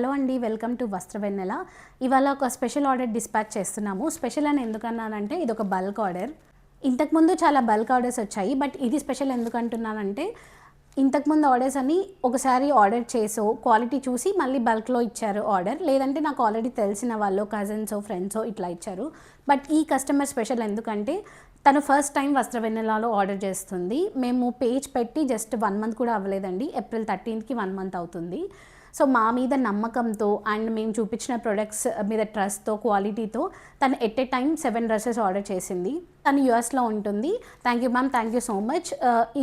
Hello అండి, welcome to వస్త్రవెన్నెల. ఇవాళ ఒక స్పెషల్ ఆర్డర్ డిస్పాచ్ చేస్తున్నాము. స్పెషల్ అని ఎందుకన్నానంటే ఇది ఒక బల్క్ ఆర్డర్. ఇంతకుముందు చాలా బల్క్ ఆర్డర్స్ వచ్చాయి, బట్ ఇది స్పెషల్ ఎందుకంటున్నానంటే ఇంతకుముందు ఆర్డర్స్ అన్ని ఒకసారి ఆర్డర్ చేసో క్వాలిటీ చూసి మళ్ళీ బల్క్లో ఇచ్చారు ఆర్డర్, లేదంటే నాకు ఆల్రెడీ తెలిసిన వాళ్ళు కజిన్సో ఫ్రెండ్సో ఇట్లా ఇచ్చారు. బట్ ఈ కస్టమర్ స్పెషల్ ఎందుకంటే తను ఫస్ట్ టైం వస్త్రవెన్నెలలో ఆర్డర్ చేస్తుంది. మేము పేజ్ పెట్టి జస్ట్ 1 మంత్ కూడా అవ్వలేదండి. ఏప్రిల్ 13కి 1 మంత్ అవుతుంది. సో మా మీద నమ్మకంతో అండ్ మేము చూపించిన ప్రొడక్ట్స్ మీద ట్రస్ట్తో క్వాలిటీతో తను at a time 7 dresses order చేసింది. తను యూఎస్లో ఉంటుంది. Thank you ma'am, thank you so much.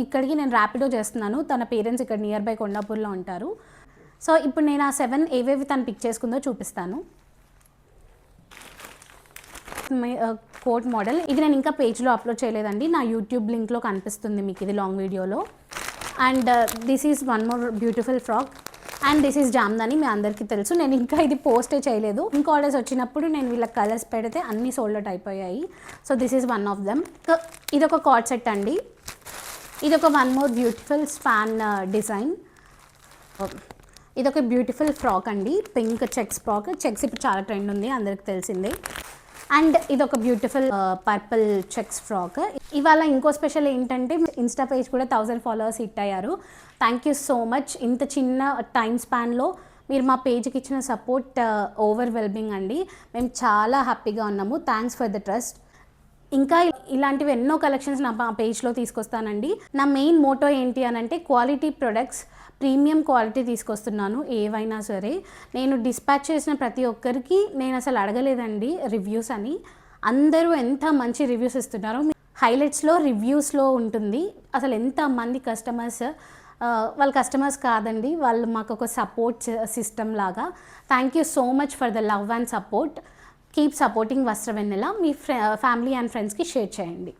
ఇక్కడికి నేను ర్యాపిడో చేస్తున్నాను. తన పేరెంట్స్ ఇక్కడ నియర్ బై కొండాపూర్లో ఉంటారు. సో ఇప్పుడు నేను ఆ 7 ఏవేవి తను పిక్ చేసుకుందో చూపిస్తాను. కోట్ మోడల్ ఇది నేను ఇంకా పేజ్లో అప్లోడ్ చేయలేదండి. నా యూట్యూబ్ లింక్లో కనిపిస్తుంది మీకు ఇది లాంగ్ వీడియోలో. And this is one more beautiful frock and this is Jamdani. మీ అందరికీ తెలుసు. నేను ఇంకా ఇది పోస్టే చేయలేదు. ఇంకా ఆర్డర్స్ వచ్చినప్పుడు నేను వీళ్ళ కలర్స్ పెడితే అన్నీ సోల్డ్ అవుట్ అయిపోయాయి. So this is one of them. ఇదొక కార్డ్ సెట్ అండి. ఇదొక one more beautiful span design. ఇదొక బ్యూటిఫుల్ ఫ్రాక్ అండి, పింక్ చెక్స్ ఫ్రాక్. చెక్స్ ఇప్పుడు చాలా ట్రెండ్ ఉంది, అందరికి తెలిసిందే. అండ్ ఇదొక బ్యూటిఫుల్ పర్పుల్ చెక్స్ ఫ్రాక్. ఇవాళ ఇంకో స్పెషల్ ఏంటంటే ఇన్స్టా పేజ్ కూడా 1000 ఫాలోవర్స్ హిట్ అయ్యారు. Thank you so much. ఇంత చిన్న టైం స్పాన్లో మీరు మా పేజ్కి ఇచ్చిన సపోర్ట్ ఓవర్వెల్మింగ్ అండి. మేము చాలా హ్యాపీగా ఉన్నాము. Thanks for the trust. ఇంకా ఇలాంటివి ఎన్నో కలెక్షన్స్ నా పేజ్లో తీసుకొస్తానండి. నా మెయిన్ మోటో ఏంటి అని అంటే క్వాలిటీ ప్రొడక్ట్స్, ప్రీమియం క్వాలిటీ తీసుకొస్తున్నాను. ఏవైనా సరే నేను డిస్పాచ్ చేసిన ప్రతి ఒక్కరికి నేను అసలు అడగలేదండి రివ్యూస్ అని. అందరూ ఎంత మంచి రివ్యూస్ ఇస్తున్నారో హైలైట్స్లో రివ్యూస్లో ఉంటుంది. అసలు ఎంతమంది కస్టమర్స్, వాళ్ళ కస్టమర్స్ కాదండి, వాళ్ళు మాకు ఒక సపోర్ట్ సిస్టమ్ లాగా. Thank you so much for the love and support. Keep supporting Vastravennela. మీ ఫ్యామిలీ అండ్ ఫ్రెండ్స్కి షేర్ చేయండి.